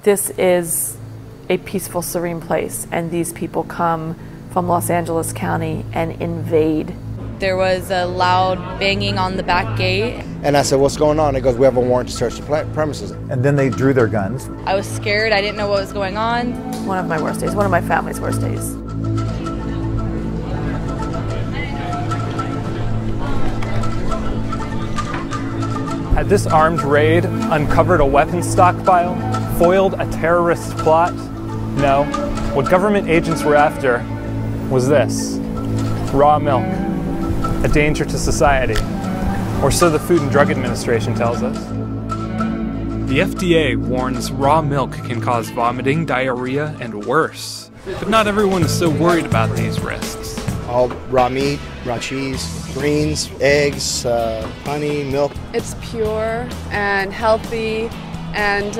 This is a peaceful, serene place, and these people come from Los Angeles County and invade. There was a loud banging on the back gate. And I said, what's going on? It goes, we have a warrant to search the premises. And then they drew their guns. I was scared. I didn't know what was going on. One of my worst days, one of my family's worst days. Had this armed raid uncovered a weapons stockpile, foiled a terrorist plot? No. What government agents were after was this: raw milk, a danger to society, or so the Food and Drug Administration tells us. The FDA warns raw milk can cause vomiting, diarrhea, and worse. But not everyone is so worried about these risks. All raw meat, raw cheese, greens, eggs, honey, milk. It's pure and healthy and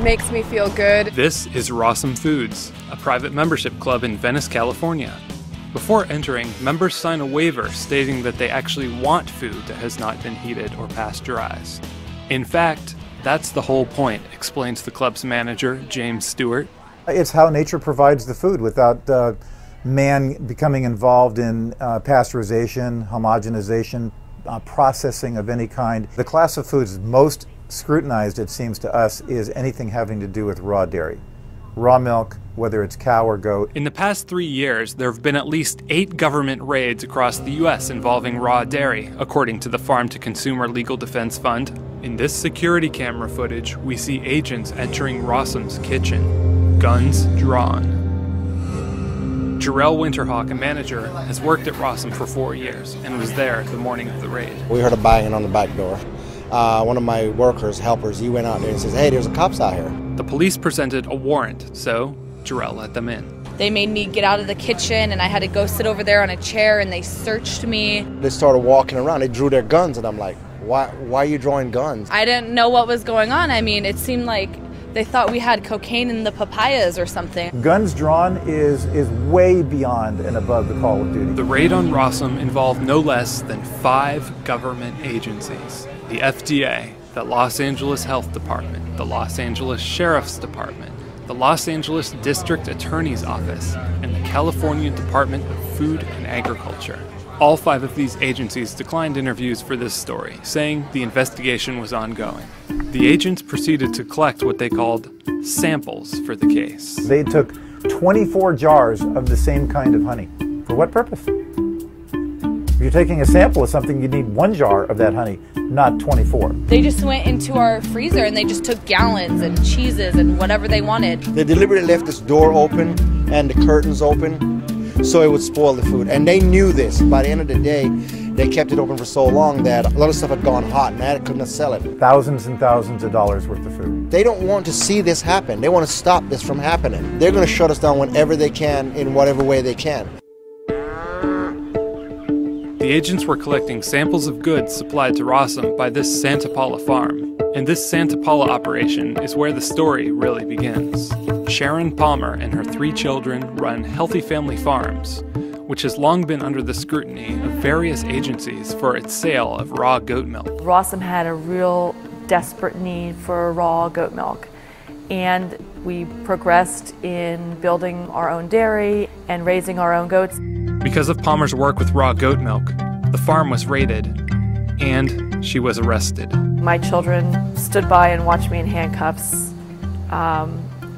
makes me feel good. This is Rawesome Foods, a private membership club in Venice, California. Before entering, members sign a waiver stating that they actually want food that has not been heated or pasteurized. In fact, that's the whole point, explains the club's manager, James Stewart. It's how nature provides the food without man becoming involved in pasteurization, homogenization, processing of any kind. The class of foods most scrutinized, it seems to us, is anything having to do with raw dairy. Raw milk, whether it's cow or goat. In the past 3 years, there have been at least 8 government raids across the U.S. involving raw dairy, according to the Farm to Consumer Legal Defense Fund. In this security camera footage, we see agents entering Rawsome's kitchen, guns drawn. Jarrell Winterhawk, a manager, has worked at Rawesome for 4 years and was there the morning of the raid. We heard a banging on the back door. One of my workers, helpers, he went out there and says, hey, there's a cops out here. The police presented a warrant, so Jarrell let them in. They made me get out of the kitchen and I had to go sit over there on a chair and they searched me. They started walking around. They drew their guns and I'm like, why are you drawing guns? I didn't know what was going on. I mean, it seemed like they thought we had cocaine in the papayas or something. Guns drawn is way beyond and above the call of duty. The raid on Rawesome involved no less than 5 government agencies: the FDA, the Los Angeles Health Department, the Los Angeles Sheriff's Department, the Los Angeles District Attorney's Office, and the California Department of Food and Agriculture. All 5 of these agencies declined interviews for this story, saying the investigation was ongoing. The agents proceeded to collect what they called samples for the case. They took 24 jars of the same kind of honey. For what purpose? If you're taking a sample of something, you need 1 jar of that honey, not 24. They just went into our freezer and they just took gallons and cheeses and whatever they wanted. They deliberately left this door open and the curtains open so it would spoil the food. And they knew this. By the end of the day, they kept it open for so long that a lot of stuff had gone hot and they couldn't sell it. Thousands and thousands of dollars worth of food. They don't want to see this happen. They want to stop this from happening. They're going to shut us down whenever they can, in whatever way they can. The agents were collecting samples of goods supplied to Rawesome by this Santa Paula farm. And this Santa Paula operation is where the story really begins. Sharon Palmer and her 3 children run Healthy Family Farms, which has long been under the scrutiny of various agencies for its sale of raw goat milk. Rawesome had a real desperate need for raw goat milk, and we progressed in building our own dairy and raising our own goats. Because of Palmer's work with raw goat milk, the farm was raided, and she was arrested. My children stood by and watched me in handcuffs.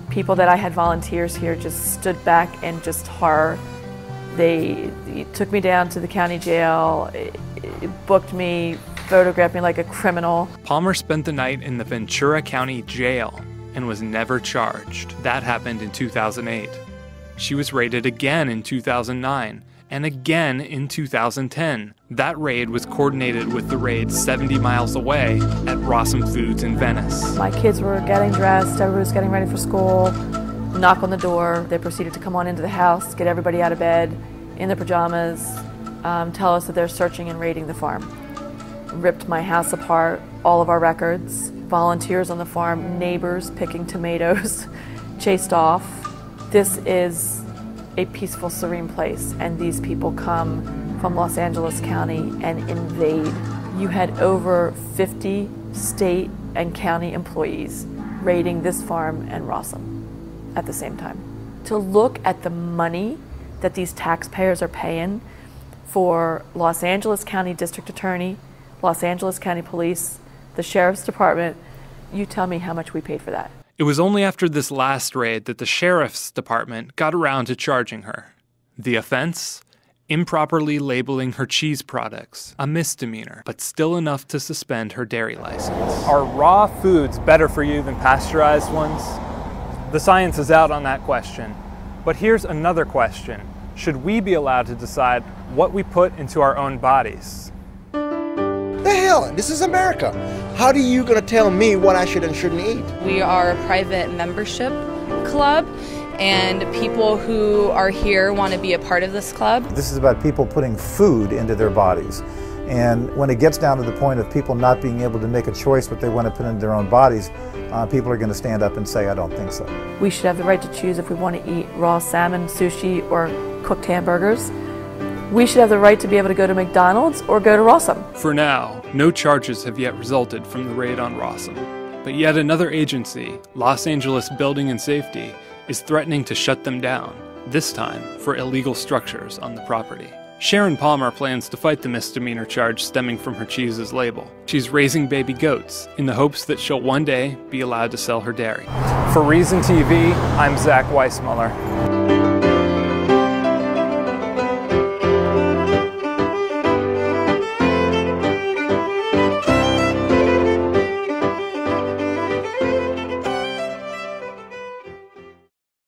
People that I had volunteers here just stood back in just horror. They took me down to the county jail, booked me, photographed me like a criminal. Palmer spent the night in the Ventura County Jail and was never charged. That happened in 2008. She was raided again in 2009 and again in 2010. That raid was coordinated with the raid 70 miles away at Rawesome Foods in Venice. My kids were getting dressed, everybody was getting ready for school. Knock on the door, they proceeded to come on into the house, get everybody out of bed in their pajamas, tell us that they're searching and raiding the farm. Ripped my house apart, all of our records, volunteers on the farm, neighbors picking tomatoes, chased off. This is a peaceful, serene place, and these people come from Los Angeles County and invade. You had over 50 state and county employees raiding this farm and Rossum at the same time. To look at the money that these taxpayers are paying for Los Angeles County District Attorney, Los Angeles County Police, the Sheriff's Department, you tell me how much we paid for that. It was only after this last raid that the Sheriff's Department got around to charging her. The offense? Improperly labeling her cheese products, a misdemeanor, but still enough to suspend her dairy license. Are raw foods better for you than pasteurized ones? The science is out on that question. But here's another question. Should we be allowed to decide what we put into our own bodies? The hell? This is America. How are you going to tell me what I should and shouldn't eat? We are a private membership club, and people who are here want to be a part of this club. This is about people putting food into their bodies. And when it gets down to the point of people not being able to make a choice what they want to put into their own bodies, people are going to stand up and say, I don't think so. We should have the right to choose if we want to eat raw salmon, sushi, or cooked hamburgers. We should have the right to be able to go to McDonald's or go to Rossum. For now, no charges have yet resulted from the raid on Rossum. But yet another agency, Los Angeles Building and Safety, is threatening to shut them down, this time for illegal structures on the property. Sharon Palmer plans to fight the misdemeanor charge stemming from her cheese's label. She's raising baby goats in the hopes that she'll one day be allowed to sell her dairy. For Reason TV, I'm Zach Weissmuller.